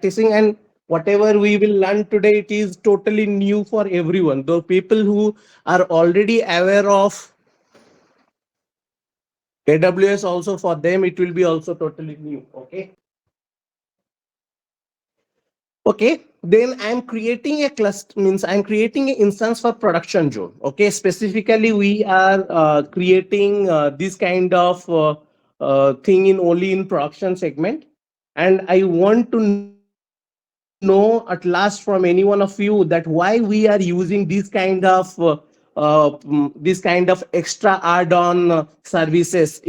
practicing, and whatever we will learn today, it is totally new for everyone. Though people who are already aware of AWS, also for them, it will be also totally new. Okay. Okay, then I'm creating a cluster, means I'm creating an instance for production zone. Okay, specifically we are creating this kind of thing in only in production segment, and I want to know at last from any one of you that why we are using this kind of extra add-on services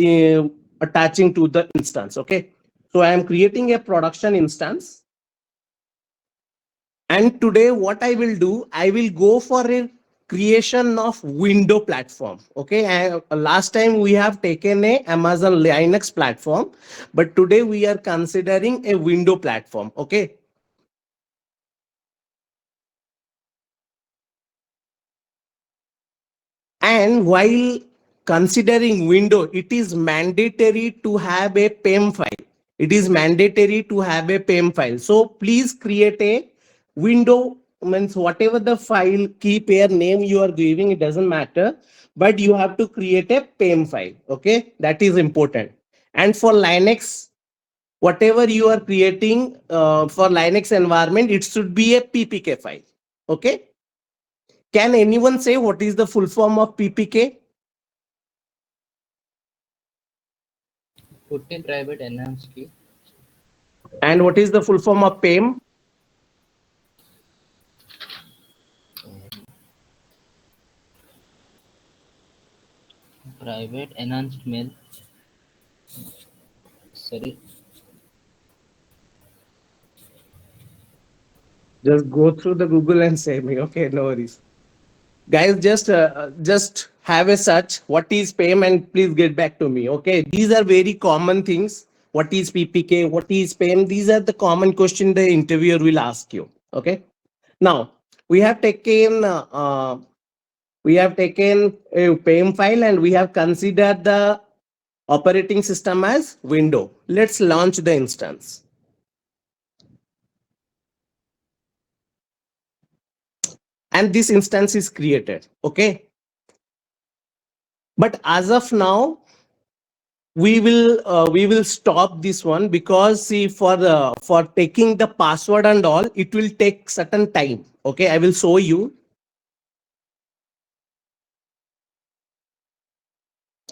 attaching to the instance. Okay, so I am creating a production instance. And today, what I will do, I will go for a creation of window platform. Okay, last time we have taken a Amazon Linux platform, but today we are considering a window platform. Okay. And while considering window, it is mandatory to have a PEM file. It is mandatory to have a PEM file. So please create a window, means whatever the file key pair name you are giving, it doesn't matter, but you have to create a PEM file. Okay, that is important. And for Linux, whatever you are creating for Linux environment, it should be a PPK file. Okay. Can anyone say what is the full form of PPK? Put in private enhanced key. And what is the full form of PEM? Private enhanced mail. Sorry. Just go through the Google and say me. Okay, no worries. Guys, just have a search. What is PEM, and please get back to me. Okay, these are very common things. What is PPK? What is PEM? These are the common question the interviewer will ask you. Okay. Now we have taken a PEM file, and we have considered the operating system as window. Let's launch the instance. And this instance is created. Okay. But as of now, we will stop this one, because see, for taking the password and all, it will take certain time. Okay, I will show you.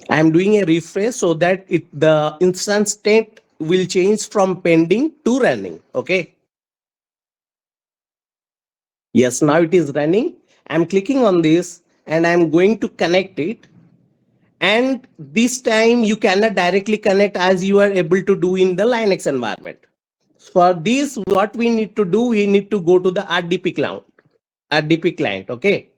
I am doing a refresh so that the instance state will change from pending to running. Okay. Yes, now it is running. I'm clicking on this and I'm going to connect it. And this time you cannot directly connect as you are able to do in the Linux environment. For this, what we need to do, we need to go to the RDP client. Okay.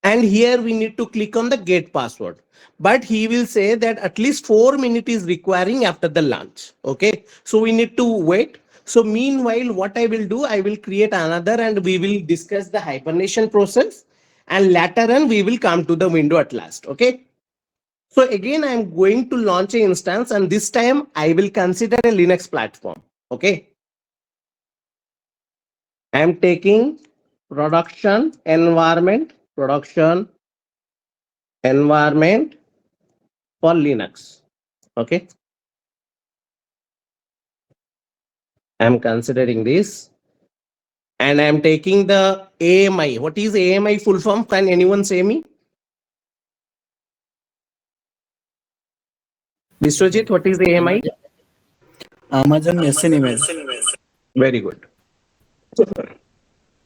And here we need to click on the get password. But he will say that at least 4 minutes is requiring after the launch. Okay. So we need to wait. So meanwhile, what I will do, I will create another and we will discuss the hibernation process. And later on, we will come to the window at last. Okay. So again, I'm going to launch an instance, and this time I will consider a Linux platform. Okay. I'm taking production environment for Linux. Okay. I'm considering this, and I'm taking the AMI. What is AMI full form? Can anyone say me? Biswajit, what is AMI? Amazon SN image. Very good.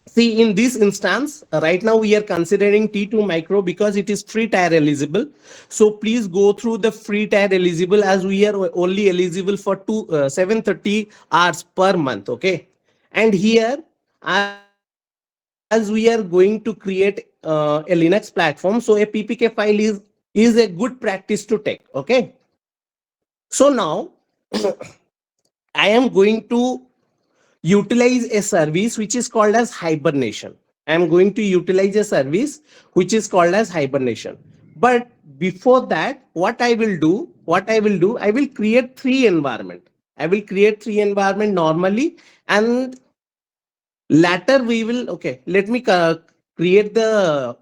See, in this instance, right now we are considering T2 micro because it is free tier eligible. So please go through the free tier eligible, as we are only eligible for 730 hours per month. Okay. And here, as we are going to create a Linux platform, so a PPK file is a good practice to take. Okay. So now I am going to utilize a service which is called as hibernation. I am going to utilize a service which is called as hibernation. But before that, what I will do, I will create three environment. I will create three environment normally, and Later we will, okay, let me create the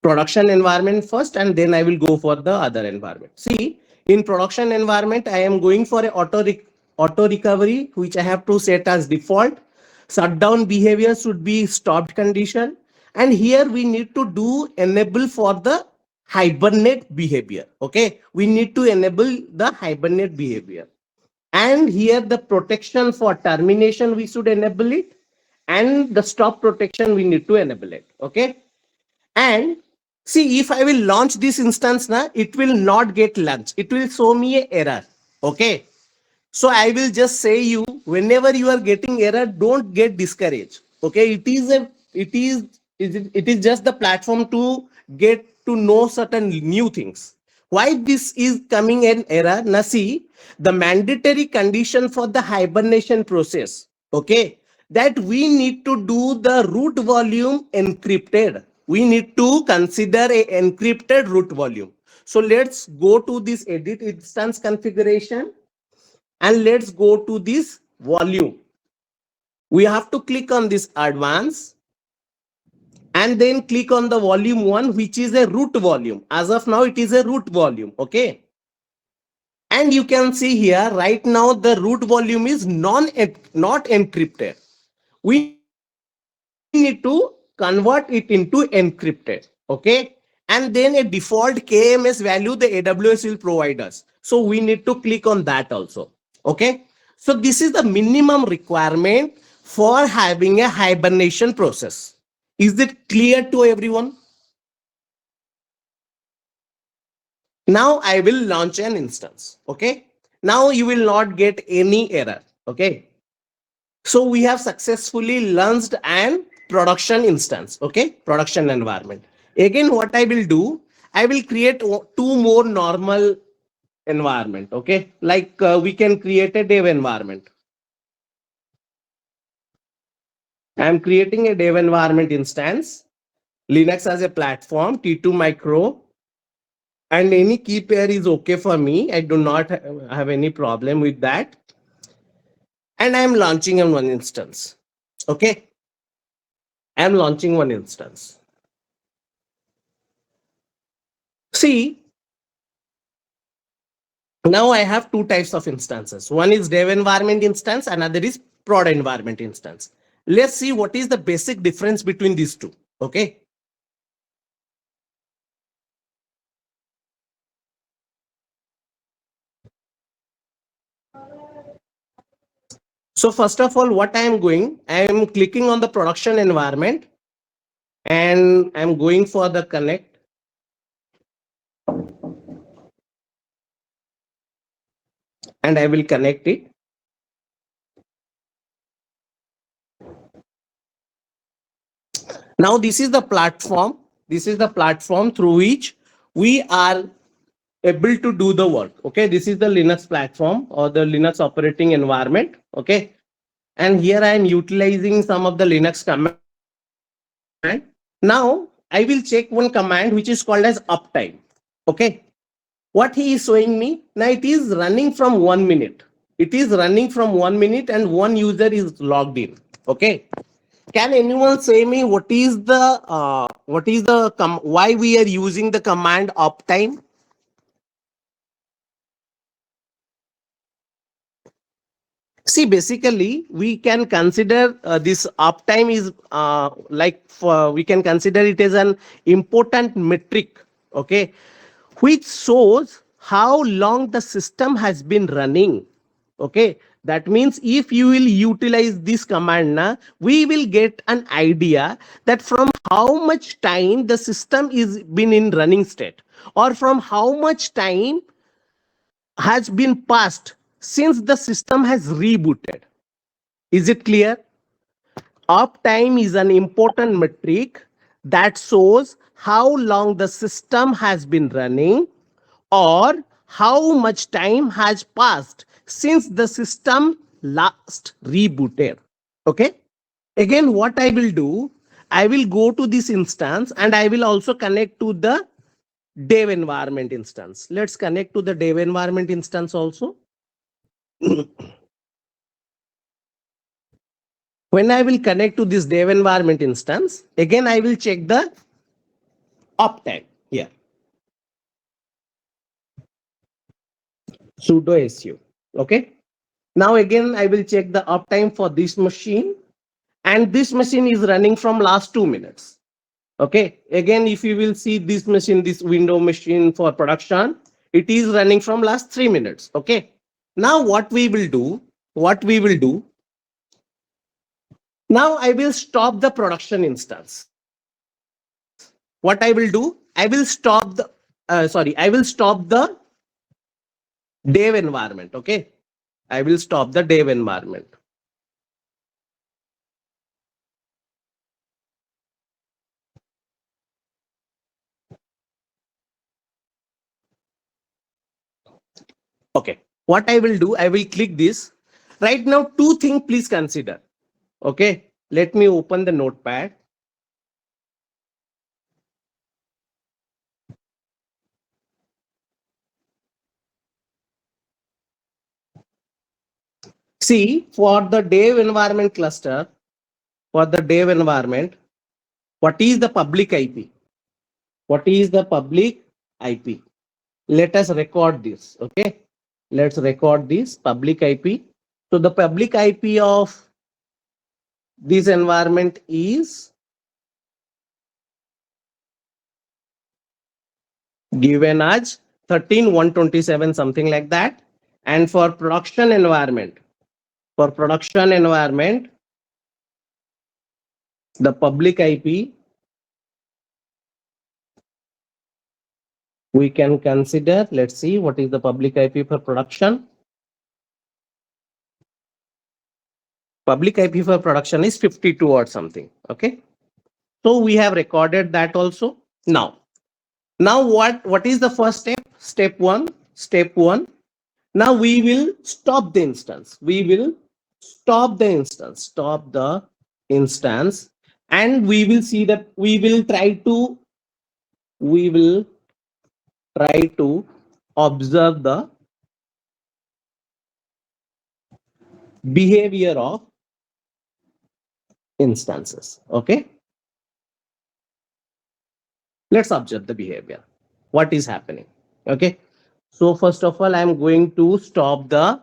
production environment first, and then I will go for the other environment. See, in production environment, I am going for a auto recovery, which I have to set as default. Shutdown behavior should be stopped condition. And here we need to do enable for the hibernate behavior. Okay, we need to enable the hibernate behavior. And here the protection for termination, we should enable it. And the stop protection, we need to enable it. Okay. And see, if I will launch this instance now, it will not get launched. It will show me a error. Okay. So I will just say you, whenever you are getting error, don't get discouraged. Okay. It is just the platform to get to know certain new things. Why this is coming an error? Now see, the mandatory condition for the hibernation process. Okay, that we need to do the root volume encrypted. We need to consider a encrypted root volume. So let's go to this edit instance configuration and let's go to this volume. We have to click on this advanced and then click on the volume 1, which is a root volume. As of now, it is a root volume. Okay. And you can see here right now the root volume is not encrypted. We need to convert it into encrypted. Okay. And then a default KMS value the AWS will provide us. So we need to click on that also. Okay. So this is the minimum requirement for having a hibernation process. Is it clear to everyone? Now I will launch an instance. Okay. Now you will not get any error. Okay. So we have successfully launched an production instance. Okay. Production environment. Again, what I will do, I will create two more normal environment. Okay. Like we can create a dev environment. I am creating a dev environment instance. Linux as a platform, T2 micro, and any key pair is okay for me. I do not have any problem with that. And I am launching on one instance. Okay. I am launching one instance. See, now I have two types of instances. One is dev environment instance, another is prod environment instance. Let's see what is the basic difference between these two. Okay. So first of all, what I am clicking on the production environment and I'm going for the connect. And I will connect it. Now this is the platform. This is the platform through which we are able to do the work. Okay, this is the Linux platform or the Linux operating environment. Okay, and here I am utilizing some of the Linux command. Now I will check one command which is called as uptime. Okay, what he is showing me now, it is running from 1 minute. It is running from 1 minute and one user is logged in. Okay, can anyone say me what is the why we are using the command uptime? See, basically, we can consider this uptime is we can consider it as an important metric, okay, which shows how long the system has been running. Okay, that means if you will utilize this command, we will get an idea that from how much time the system is been in running state, or from how much time has been passed since the system has rebooted. Is it clear? Uptime is an important metric that shows how long the system has been running or how much time has passed since the system last rebooted. Okay. Again, what I will do, I will go to this instance and I will also connect to the dev environment instance. Let's connect to the dev environment instance also. When I will connect to this dev environment instance, again I will check the uptime here. Sudo su. Okay. Now again I will check the uptime for this machine, and this machine is running from last 2 minutes. Okay. Again, if you will see this machine, this window machine for production, it is running from last 3 minutes. Okay. Now what we will do, now I will stop the production instance. What I will do, I will stop the, I will stop the dev environment. Okay. I will stop the dev environment. Okay. What I will do, I will click this. Right now, two things please consider. Okay. Let me open the notepad. See, for the dev environment cluster, for the dev environment, what is the public IP? What is the public IP? Let us record this. Okay. Let's record this public IP. So the public IP of this environment is given as 13.127, something like that. And for production environment, the public IP we can consider. Let's see what is the public IP for production. Public IP for production is 52 or something. Okay. So we have recorded that also. Now what is the first step? Step one. Now we will stop the instance. Stop the instance, and we will see that we will try to observe the behavior of instances. Okay. Let's observe the behavior. What is happening? Okay. So first of all, I'm going to stop the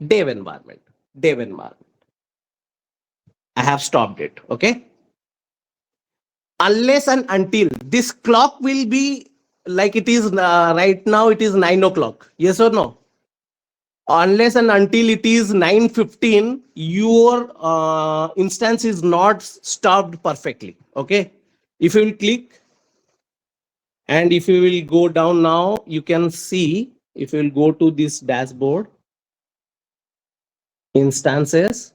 dev environment. I have stopped it. Okay. Unless and until this clock will be like it is right now, it is 9 o'clock. Yes or no? Unless and until it is 9:15, your instance is not stopped perfectly. Okay. If you will click, and if you will go down now, you can see, if you will go to this dashboard, instances,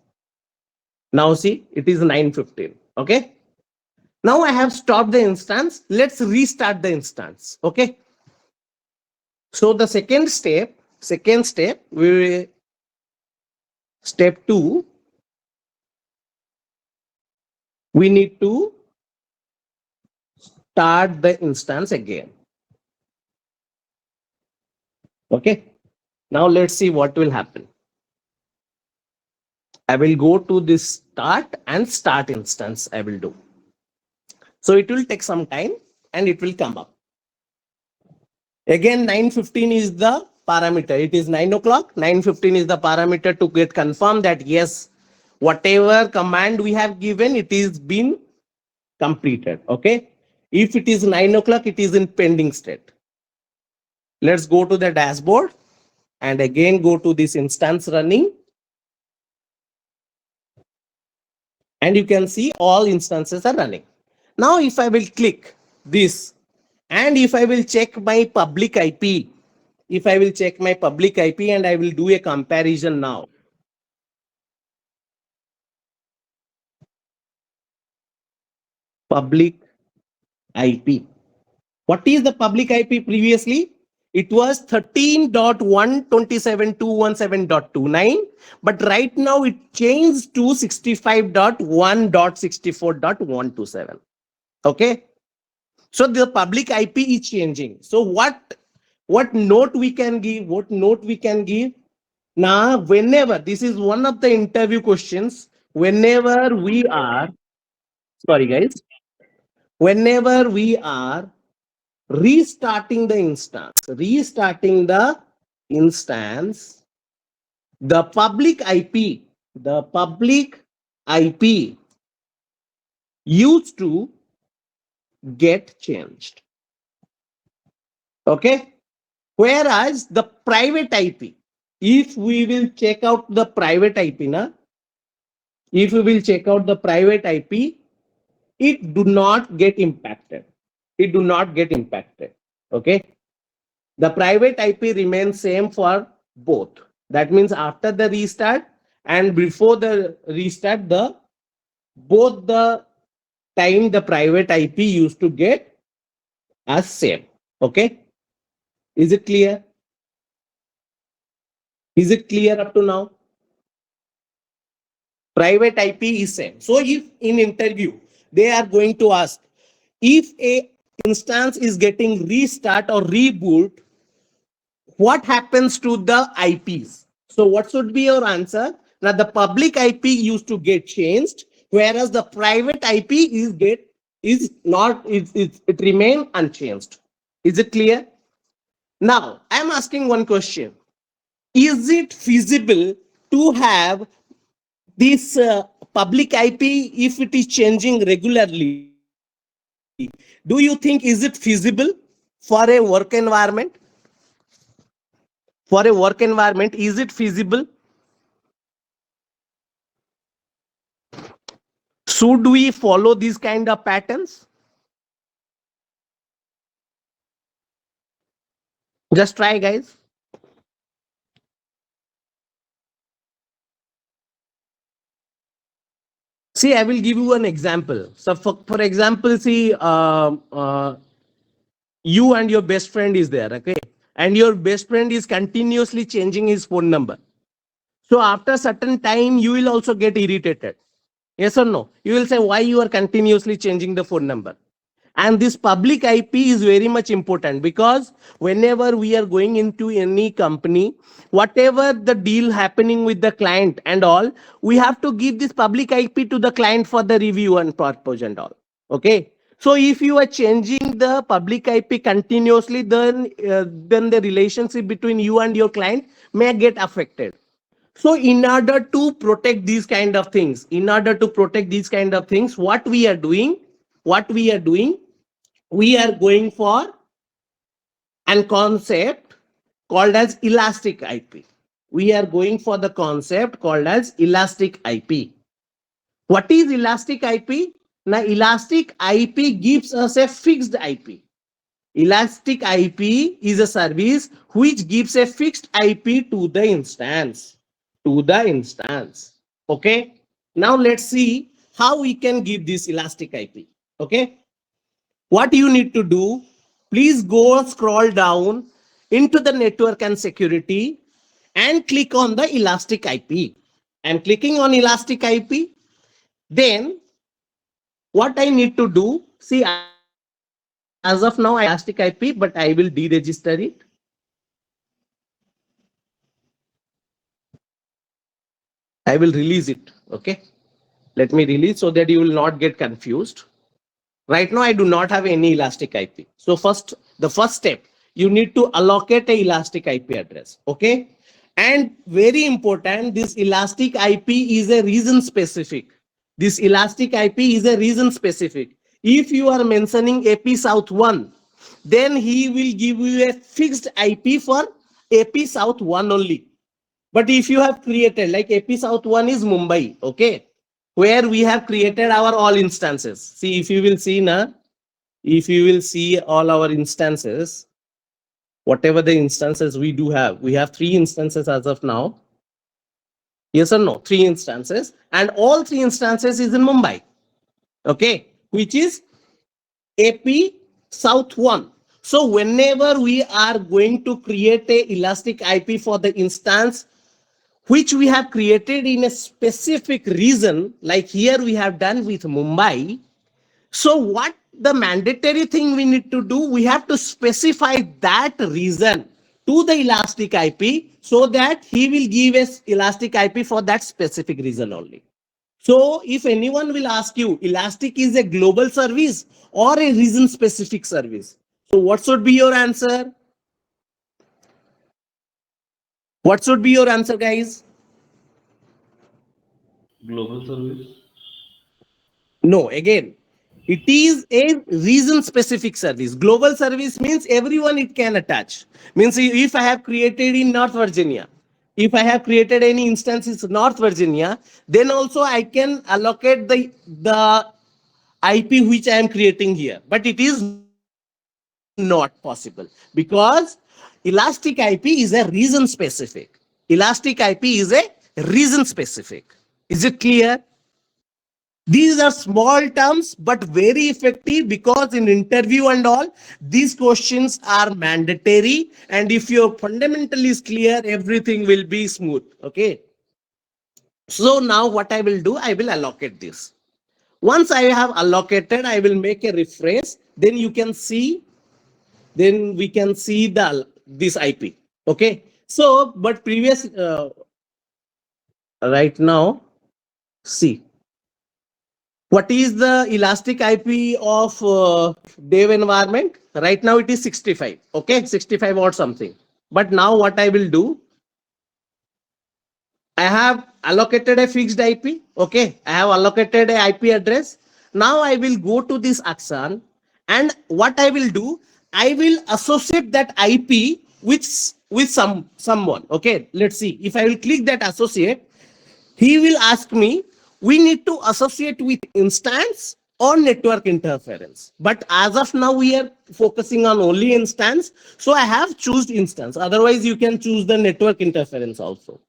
now see it is 9:15. Okay. Now I have stopped the instance. Let's restart the instance. Okay. So the second step, step 2, we need to start the instance again. Okay. Now let's see what will happen. I will go to this start instance. I will do. So it will take some time and it will come up. Again, 9:15 is the parameter. It is 9 o'clock. 9:15 is the parameter to get confirmed that yes, whatever command we have given, it is been completed. Okay. If it is 9 o'clock, it is in pending state. Let's go to the dashboard and again go to this instance running. And you can see all instances are running. Now, if I will click this, and if I will check my public IP, and I will do a comparison now. Public IP. What is the public IP previously? It was 13.127.217.29, but right now it changed to 65.1.64.127. Okay. So the public IP is changing. So what note we can give? Now, whenever, this is one of the interview questions, whenever we are, sorry guys, whenever we are restarting the instance, the public IP used to get changed. Okay. Whereas the private IP, if we will check out the private IP, if we will check out the private IP, it do not get impacted. It do not get impacted. Okay. The private IP remains same for both. That means after the restart and before the restart, the both the time the private IP used to get as same. Okay. Is it clear? Is it clear up to now? Private IP is same. So if in interview they are going to ask if a instance is getting restart or reboot, what happens to the IPs? So what should be your answer? Now the public IP used to get changed, whereas the private IP is not it remain unchanged. Is it clear? Now I'm asking one question. Is it feasible to have this public IP if it is changing regularly? Do you think is it feasible for a work environment? For a work environment, is it feasible? Should we follow these kind of patterns? Just try, guys. See, I will give you an example. So, for example, see, you and your best friend is there, okay? And your best friend is continuously changing his phone number. So, after certain time, you will also get irritated. Yes or no? You will say, why you are continuously changing the phone number? And this public IP is very much important because whenever we are going into any company, whatever the deal happening with the client and all, we have to give this public IP to the client for the review and purpose and all. Okay. So if you are changing the public IP continuously, then the relationship between you and your client may get affected. So in order to protect these kind of things, what we are doing, we are going for a concept called as elastic IP. We are going for the concept called as elastic IP. What is elastic IP? Now, elastic IP gives us a fixed IP. Elastic IP is a service which gives a fixed IP to the instance. Okay. Now let's see how we can give this elastic IP. Okay. What you need to do, please go scroll down into the network and security and click on the elastic IP. I'm clicking on elastic IP. Then what I need to do, see, as of now, I elastic IP, but I will deregister it. I will release it. Okay. Let me release so that you will not get confused. Right now, I do not have any elastic IP. So the first step, you need to allocate a elastic IP address. Okay. And very important, this elastic IP is a region specific. If you are mentioning AP South 1, then he will give you a fixed IP for AP South 1 only. But if you have created like AP South 1 is Mumbai, okay, where we have created our all instances. See, if you will see all our instances, whatever the instances we do have, we have 3 instances as of now. Yes or no? 3 instances, and all 3 instances is in Mumbai. Okay, which is AP South 1. So whenever we are going to create a elastic IP for the instance which we have created in a specific region, like here we have done with Mumbai. So what the mandatory thing we need to do, we have to specify that region to the elastic IP so that he will give us elastic IP for that specific reason only. So if anyone will ask you, elastic is a global service or a region specific service? So what should be your answer? What should be your answer, guys? Global service. No, again, it is a region specific service. Global service means everyone it can attach. Means if I have created in North Virginia, if I have created any instances in North Virginia, then also I can allocate the IP which I am creating here. But it is not possible because elastic IP is a region specific. Elastic IP is a region specific. Is it clear? These are small terms but very effective because in interview and all, these questions are mandatory. And if your fundamental is clear, everything will be smooth. Okay. So now what I will do, I will allocate this. Once I have allocated, I will make a refresh. Then you can see, then we can see this IP. Okay. So, but previous, right now, see. What is the elastic IP of dev environment? Right now it is 65. Okay, 65 or something. But now what I will do, I have allocated a fixed IP. Okay, I have allocated a IP address. Now I will go to this action, and what I will do, I will associate that IP with someone. Okay, let's see. If I will click that associate, he will ask me, we need to associate with instance or network interference. But as of now, we are focusing on only instance. So I have chosen instance. Otherwise, you can choose the network interference also.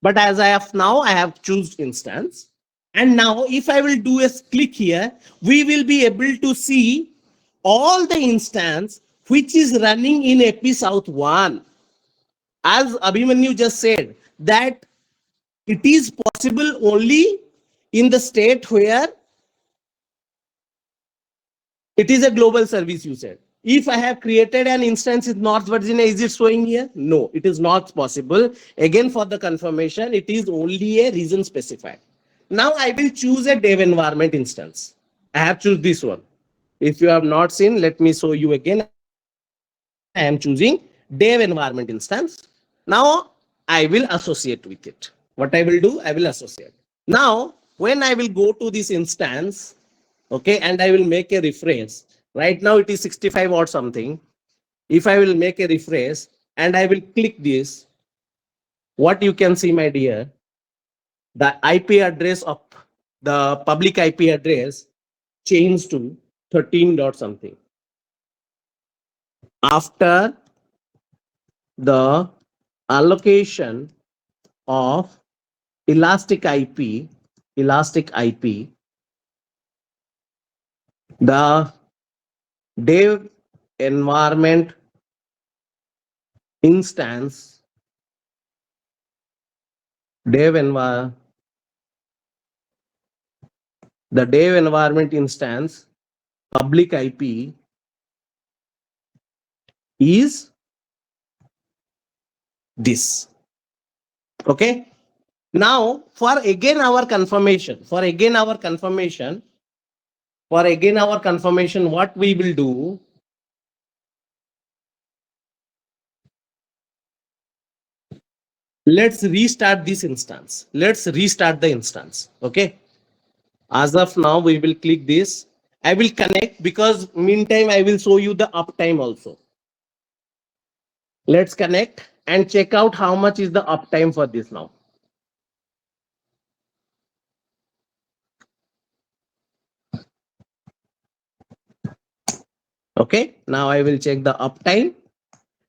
But as I have now, I have chosen instance. And now if I will do a click here, we will be able to see all the instance which is running in AP South 1. As Abhimanyu just said, that it is possible only in the state where it is a global service, you said. If I have created an instance in North Virginia, is it showing here? No, it is not possible. Again, for the confirmation, it is only a region specified. Now I will choose a dev environment instance. I have choose this one. If you have not seen, let me show you again. I am choosing dev environment instance. Now I will associate with it. What I will do, I will associate. Now, when I will go to this instance, okay, and I will make a refresh. Right now it is 65 or something. If I will make a refresh and I will click this, what you can see, my dear, the IP address of the public IP address changed to 13 dot something. After the allocation of elastic IP, the dev environment instance, the dev environment instance public IP is this. Okay. Now for again our confirmation, what we will do, let's restart this instance. Let's restart the instance. Okay. As of now, we will click this. I will connect because meantime I will show you the uptime also. Let's connect and check out how much is the uptime for this now. Okay, now I will check the uptime.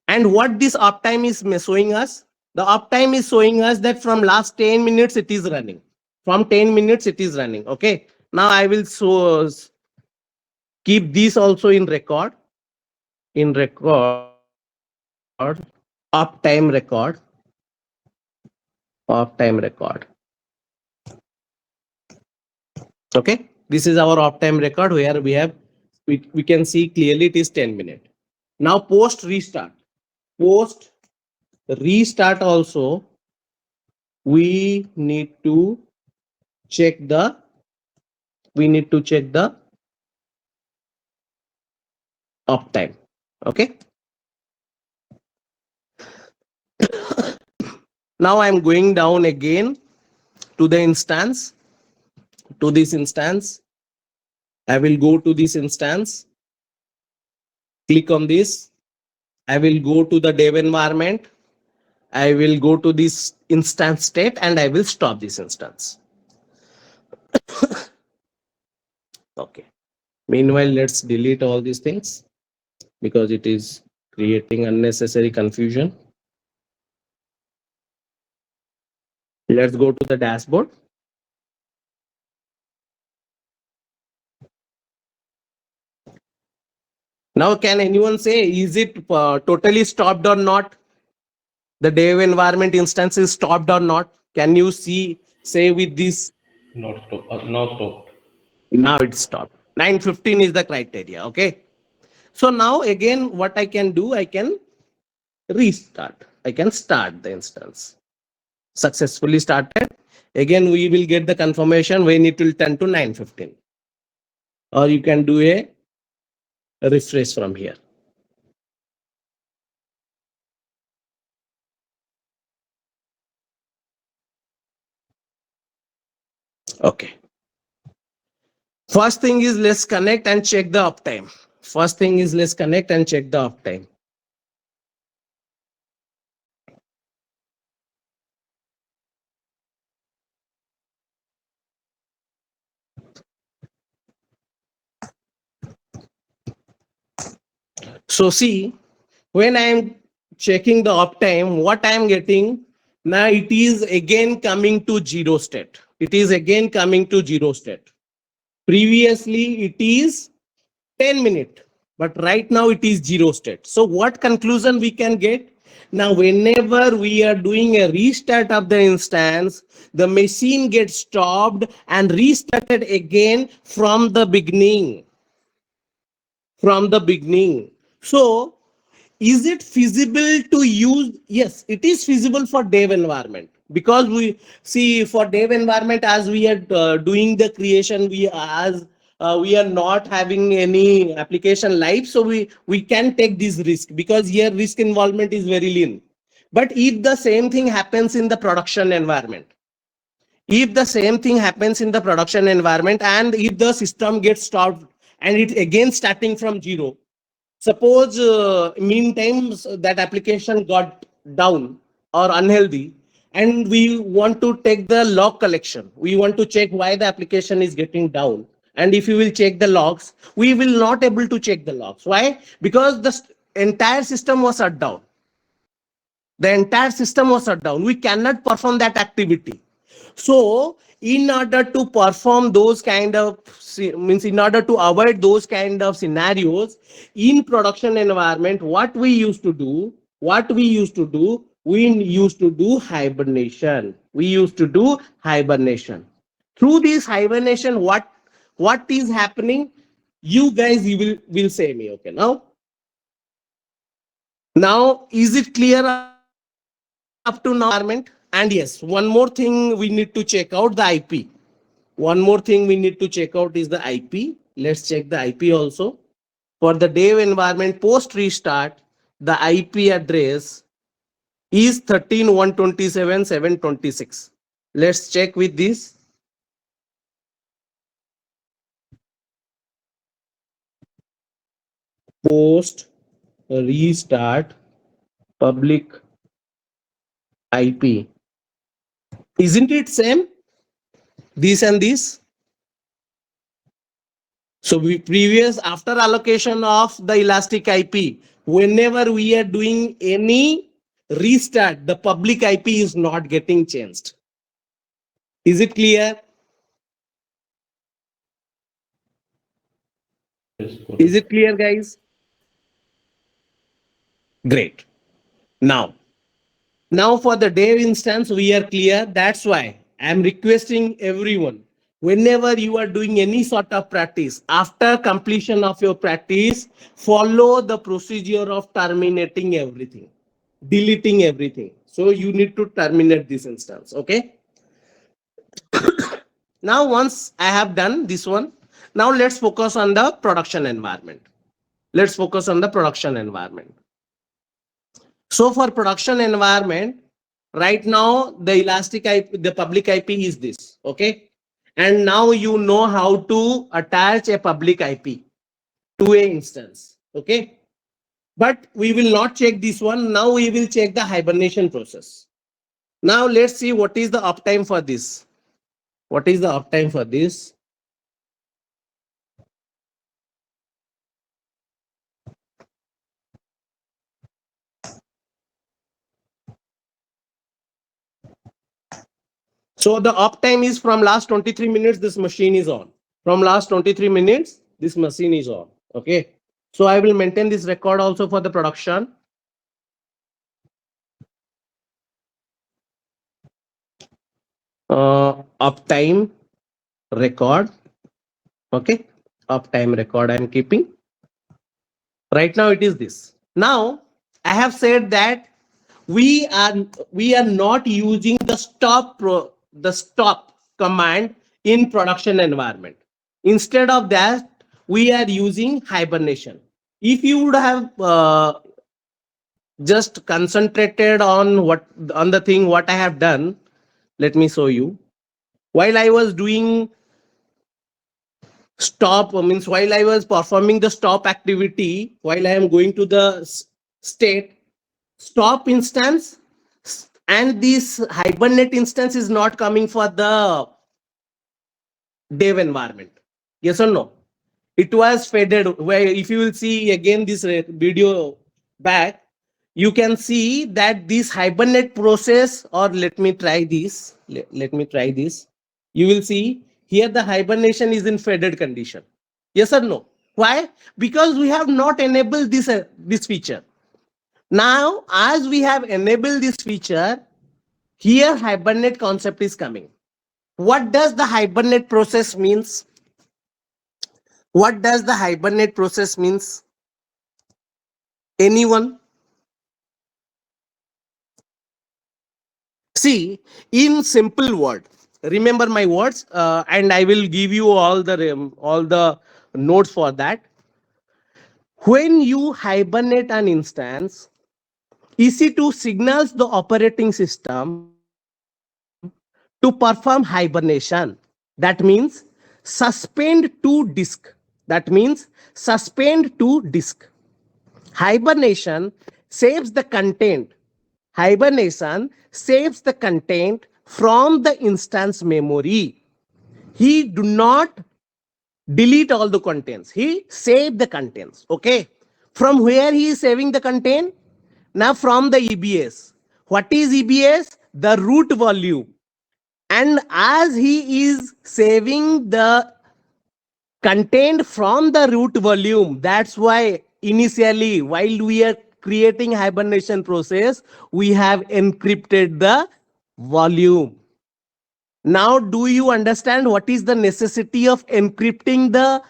And what this uptime is showing us? The uptime is showing us that from last 10 minutes it is running. From 10 minutes it is running. Okay, now I will keep this also in record. Uptime record. Okay, this is our uptime record where we can see clearly it is 10 minutes. Now post restart. restart also, we need to check the uptime. Okay. Now I'm going down again to the instance, to this instance. I will go to this instance, click on this. I will go to the dev environment. I will go to this instance state and I will stop this instance. Okay. Meanwhile, let's delete all these things because it is creating unnecessary confusion. Let's go to the dashboard. Now, can anyone say, is it totally stopped or not? The dev environment instance is stopped or not? Can you say with this? Not stop. Now stopped. Now it's stopped. 9:15 is the criteria. Okay. So now again, what I can do, I can restart. I can start the instance. Successfully started. Again, we will get the confirmation when it will turn to 9:15. Or you can do a refresh from here. Okay. First thing is let's connect and check the uptime. First thing is let's connect and check the uptime. So see, when I am checking the uptime, what I am getting now, it is again coming to zero state. It is again coming to zero state. Previously, it is 10 minutes, but right now it is zero state. So what conclusion we can get? Now, whenever we are doing a restart of the instance, the machine gets stopped and restarted again from the beginning. So is it feasible to use? Yes, it is feasible for dev environment, because we see for dev environment, as we are doing the creation, we are not having any application live, so we can take this risk because here risk involvement is very lean. But if the same thing happens in the production environment, and if the system gets stopped and it's again starting from zero, suppose meantime that application got down or unhealthy, and we want to take the log collection, we want to check why the application is getting down, and if you will check the logs, we will not able to check the logs. Why? Because the entire system was shut down. We cannot perform that activity. So in order to perform those kind of in order to avoid those kind of scenarios in production environment, what we used to do, we used to do hibernation. Through this hibernation, what is happening? You guys, you will say me. Okay, now is it clear up to now? And yes, one more thing we need to check out, the IP. One more thing we need to check out is the IP. Let's check the IP also. For the dev environment post restart, the IP address is 13.127.726. Let's check with this. Post restart public IP. Isn't it same? This and this. So we previous, after allocation of the elastic IP, whenever we are doing any restart, the public IP is not getting changed. Is it clear? Yes, Is it clear, guys? Great. Now for the dev instance, we are clear. That's why I'm requesting everyone, whenever you are doing any sort of practice, after completion of your practice, follow the procedure of terminating everything. deleting everything. So you need to terminate this instance. Okay. Now, once I have done this one, now let's focus on the production environment. Let's focus on the production environment. So for production environment, right now the elastic IP, the public IP is this. Okay. And now you know how to attach a public IP to a instance. Okay. But we will not check this one. Now we will check the hibernation process. Now let's see what is the uptime for this. What is the uptime for this? So the uptime is from last 23 minutes, this machine is on. From last 23 minutes, this machine is on. Okay. So I will maintain this record also for the production. Uptime record. Okay. Uptime record I am keeping. Right now it is this. Now I have said that we are not using the stop command in production environment. Instead of that, we are using hibernation. If you would have just concentrated on the thing what I have done, let me show you. While I was doing stop, means while I was performing the stop activity, while I am going to the state stop instance, and this hibernate instance is not coming for the dev environment. Yes or no? It was faded. Where if you will see again this video back, you can see that this hibernate process, or let me try this. Let me try this. You will see here the hibernation is in faded condition. Yes or no? Why? Because we have not enabled this feature. Now, as we have enabled this feature, here hibernate concept is coming. What does the hibernate process means? What does the hibernate process means? Anyone? See, in simple word, remember my words, and I will give you all the notes for that. When you hibernate an instance, EC2 signals the operating system to perform hibernation. That means suspend to disk. That means suspend to disk. Hibernation saves the content. Hibernation saves the content from the instance memory. He do not delete all the contents. He save the contents. Okay. From where he is saving the content? Now from the EBS. What is EBS? The root volume. And as he is saving the content from the root volume, that's why initially while we are creating hibernation process, we have encrypted the volume. Now, do you understand what is the necessity of encrypting the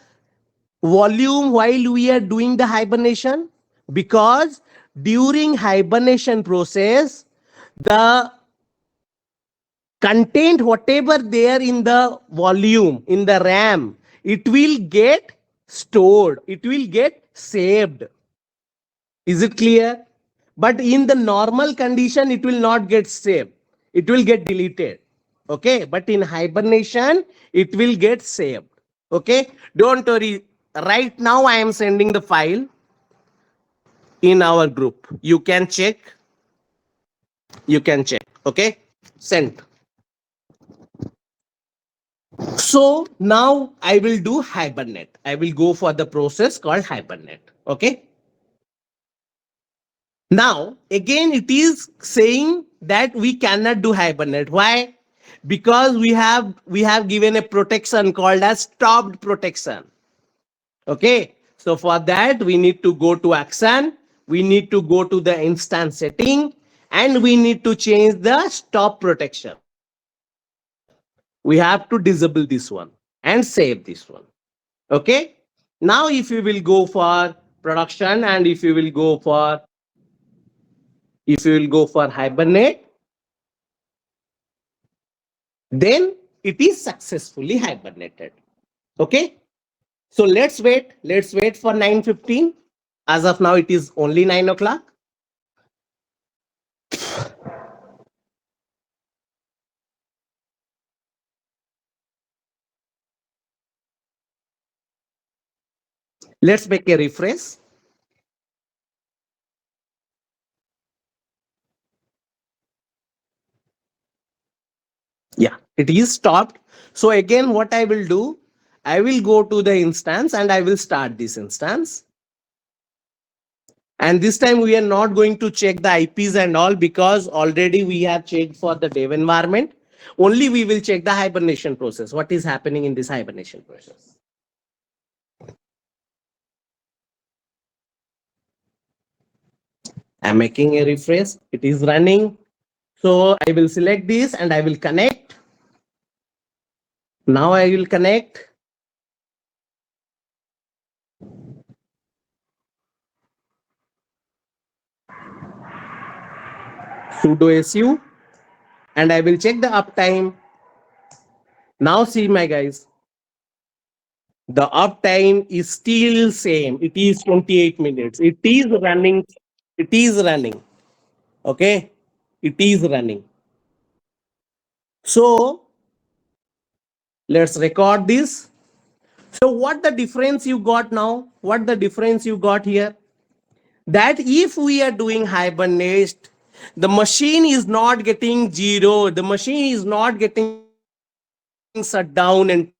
volume while we are doing the hibernation? Because during hibernation process, the content whatever there in the volume, in the RAM, it will get stored, it will get saved. Is it clear? But in the normal condition, it will not get saved, it will get deleted. Okay, but in hibernation it will get saved. Okay, don't worry. Right now I am sending the file in our group. You can check. Okay, sent. So now I will do hibernate. I will go for the process called hibernate. Okay. Now again it is saying that we cannot do hibernate. Why? Because we have given a protection called as stopped protection. Okay. So for that we need to go to action. We need to go to the instance setting, and we need to change the stop protection. We have to disable this one and save this one. Okay. Now if you will go for production, and if you will go for If you will go for hibernate, then it is successfully hibernated. Okay. So let's wait. Let's wait for 9:15. As of now, it is only 9 o'clock. Let's make a refresh. Yeah, it is stopped. So again, what I will do, I will go to the instance and I will start this instance. And this time we are not going to check the IPs and all because already we have checked for the dev environment. Only we will check the hibernation process. What is happening in this hibernation process? I'm making a refresh. It is running. So I will select this and I will connect. Now I will connect. Sudo su and I will check the uptime. Now see my guys, the uptime is still same. It is 28 minutes. It is running. It is running. Okay. It is running. So let's record this. So what the difference you got now? What the difference you got here? That if we are doing hibernate, the machine is not getting zero. The machine is not getting shut down and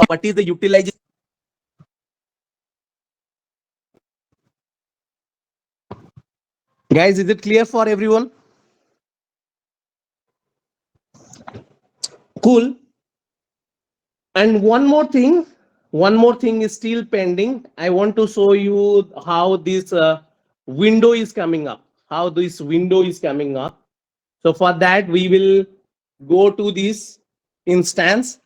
what is the utilization? Guys, is it clear for everyone? Cool. And one more thing is still pending. I want to show you how this window is coming up. How this window is coming up. So for that, we will go to this instance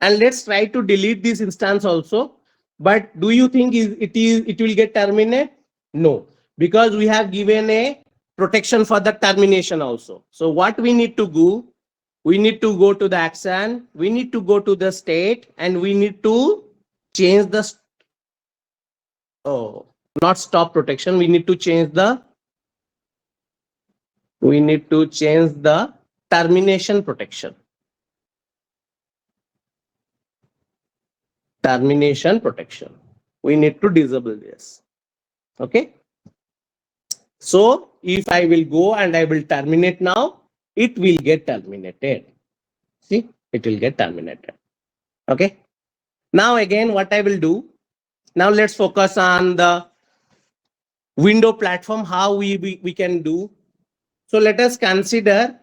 and let's try to delete this instance also. But do you think it will get terminated? No, because we have given a protection for the termination also. So what we need to do, we need to go to the action, we need to go to the state, and we need to change the oh, not stop protection. We need to change the termination protection. Termination protection. We need to disable this. Okay. So if I will go and I will terminate now, it will get terminated. See, it will get terminated. Okay. Now again, what I will do, now let's focus on the window platform, how we can do. So let us consider,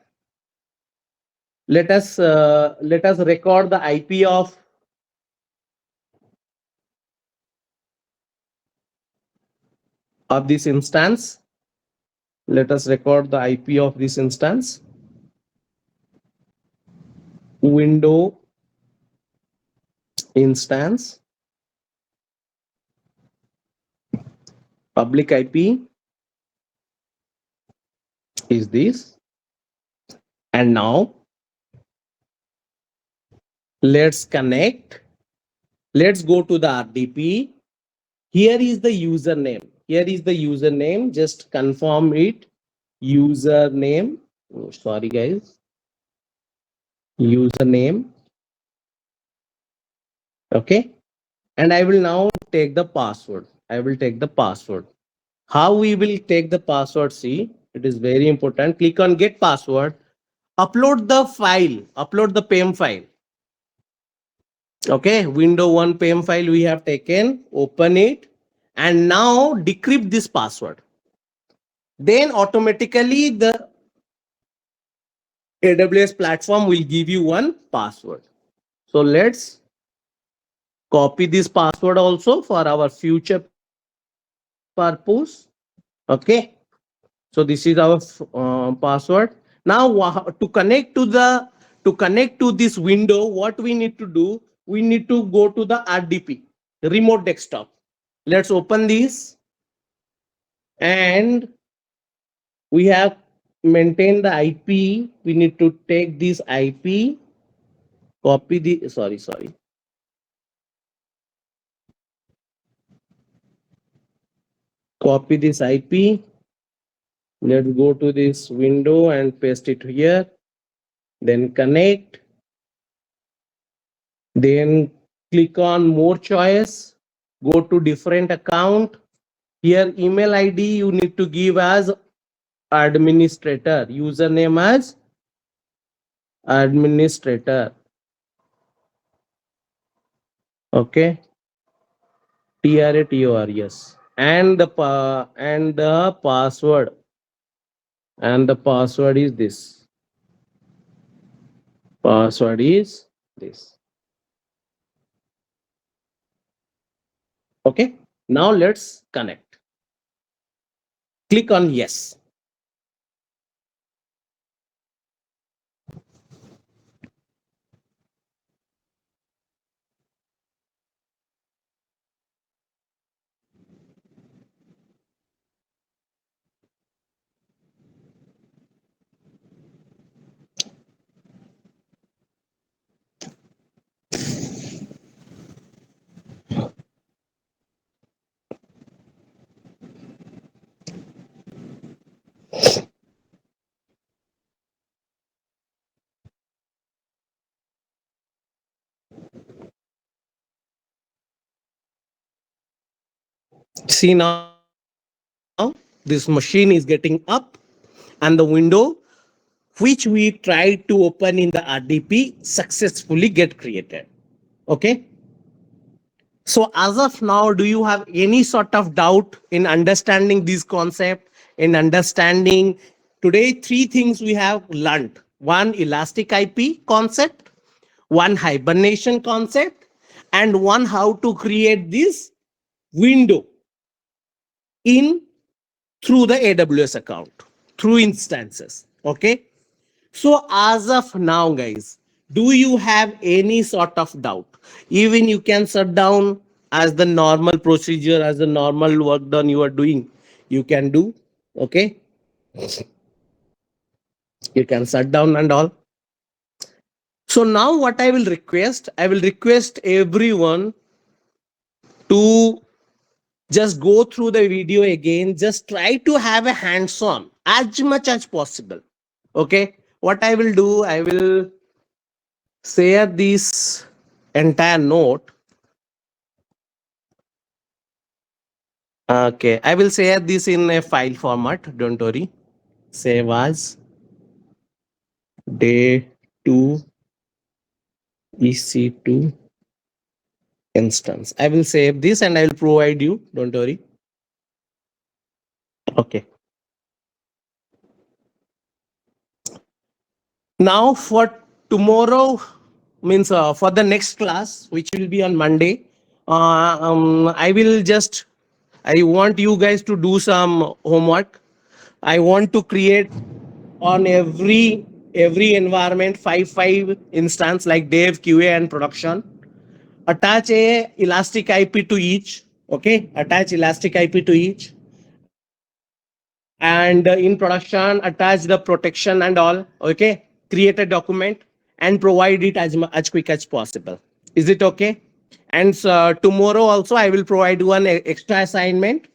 let us record the IP of this instance. Let us record the IP of this instance. Window instance, public IP is this. And now Let's connect. Let's go to the RDP. Here is the username. Here is the username. Just confirm it. Username. Oh, sorry, guys. Username. Okay. And I will now take the password. I will take the password. How we will take the password? See, it is very important. Click on get password. Upload the file. Upload the PEM file. Okay. Window 1 PEM file we have taken. Open it. And now decrypt this password. Then automatically the AWS platform will give you one password. So let's copy this password also for our future purpose. Okay. So this is our password. Now to connect to this window, what we need to do? We need to go to the RDP, remote desktop. Let's open this, and we have maintained the IP. We need to take this IP, copy the sorry. Copy this IP. Let's go to this window and paste it here. Then connect. Then click on more choice. Go to different account. Here email ID you need to give as administrator. Username as administrator. Okay. TRATOR, yes. And the password. And the password is this. Password is this. Okay. Now let's connect. Click on yes. See now, this machine is getting up, and the window which we tried to open in the RDP successfully get created. Okay. So as of now, do you have any sort of doubt in understanding this concept, in understanding today three things we have learned? One, elastic IP concept, one, hibernation concept, and one, how to create this window in through the AWS account, through instances. Okay. So as of now, guys, do you have any sort of doubt? Even you can shut down as the normal procedure, as the normal work done you are doing, you can do. Okay. You can shut down and all. So now what I will request everyone to just go through the video again. Just try to have a hands-on as much as possible. Okay. What I will do, I will share this entire note. Okay, I will share this in a file format. Don't worry. Save as day 2 EC2 instance. I will save this and I will provide you. Don't worry. Okay. Now for tomorrow, means for the next class, which will be on Monday, I want you guys to do some homework. I want to create on every environment 5 instance like dev, QA, and production. Attach a elastic IP to each. Okay, attach elastic IP to each. And in production, attach the protection and all. Okay, create a document and provide it as quick as possible. Is it okay? And tomorrow also I will provide one extra assignment.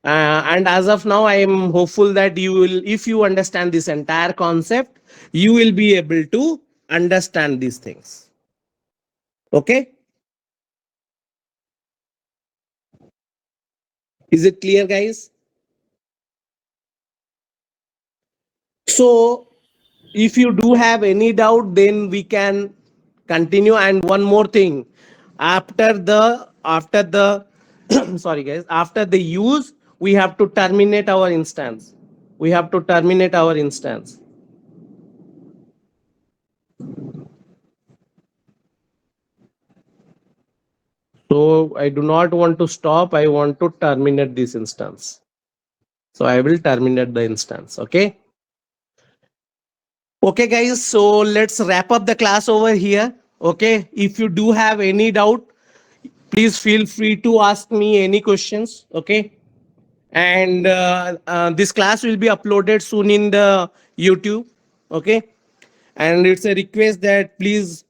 And as of now, I am hopeful that you will, if you understand this entire concept, you will be able to understand these things. Okay? Is it clear, guys? So if you do have any doubt, then we can continue. And one more thing, after the sorry guys, after the use, we have to terminate our instance. We have to terminate our instance. So I do not want to stop. I want to terminate this instance. So I will terminate the instance. Okay. Okay, guys. So let's wrap up the class over here. Okay. If you do have any doubt, please feel free to ask me any questions. Okay. And this class will be uploaded soon in the YouTube. Okay. And it's a request that please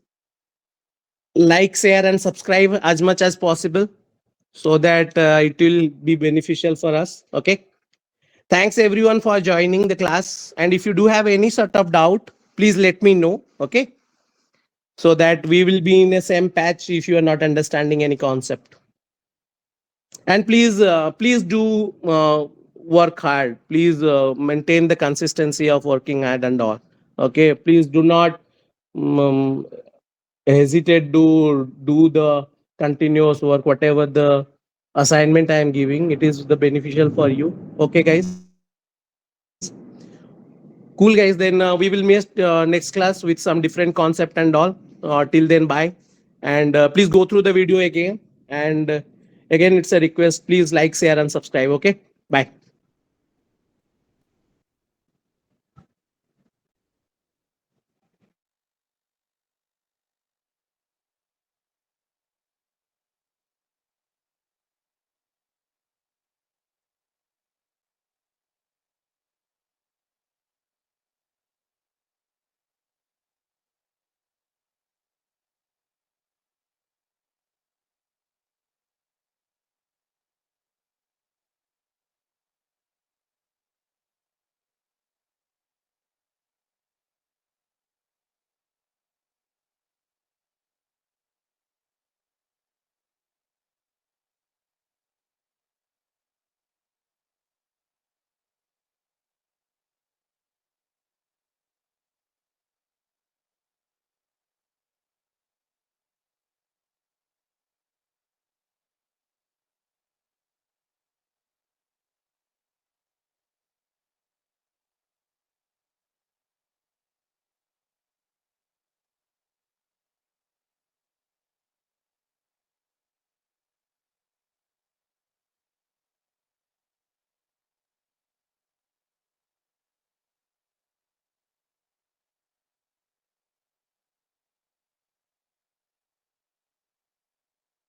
like, share, and subscribe as much as possible, so that it will be beneficial for us. Okay. Thanks everyone for joining the class. And if you do have any sort of doubt, please let me know. Okay. So that we will be in the same patch if you are not understanding any concept. And please do work hard. Please maintain the consistency of working hard and all. Okay. Please do not um, hesitate to do the continuous work, whatever the assignment I am giving, it is the beneficial for you. Okay, guys. Cool, guys. Then we will meet next class with some different concept and all. Till then, bye. And please go through the video again. And again, it's a request. Please like, share, and subscribe. Okay. Bye.